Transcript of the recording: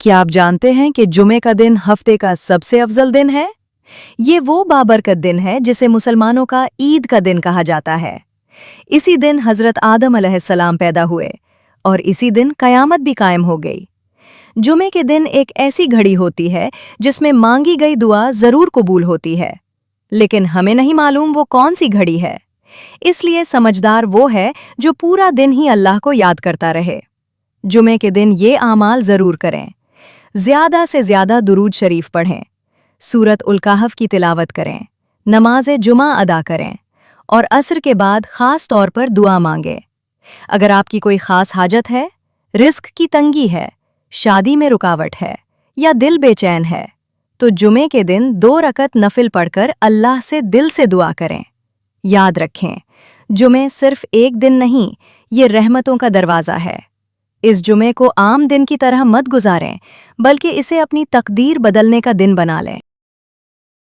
क्या आप जानते हैं कि जुमे का दिन हफ्ते का सबसे अफजल दिन है? ये वो बाबरकत दिन है जिसे मुसलमानों का ईद का दिन कहा जाता है। इसी दिन हजरत आदम अलैहिस्सलाम पैदा हुए और इसी दिन कयामत भी कायम हो गई। जुमे के दिन एक ऐसी घड़ी होती है जिसमें मांगी गई दुआ जरूर कबूल होती है, लेकिन हमें नहीं मालूम वो कौन सी घड़ी है। इसलिए समझदार वो है जो पूरा दिन ही अल्लाह को याद करता रहे। जुमे के दिन ये आमाल जरूर करें। ज्यादा से ज्यादा दुरूद शरीफ पढ़ें, सूरत उल कहफ की तिलावत करें, नमाज जुमा अदा करें और असर के बाद खास तौर पर दुआ मांगें। अगर आपकी कोई खास हाजत है, रिस्क की तंगी है, शादी में रुकावट है या दिल बेचैन है, तो जुमे के दिन 2 रकत नफिल पढ़कर अल्लाह से दिल से दुआ करें। याद रखें, जुमे सिर्फ एक दिन नहीं, ये रहमतों का दरवाज़ा है। इस जुमे को आम दिन की तरह मत गुजारें, बल्कि इसे अपनी तकदीर बदलने का दिन बना लें।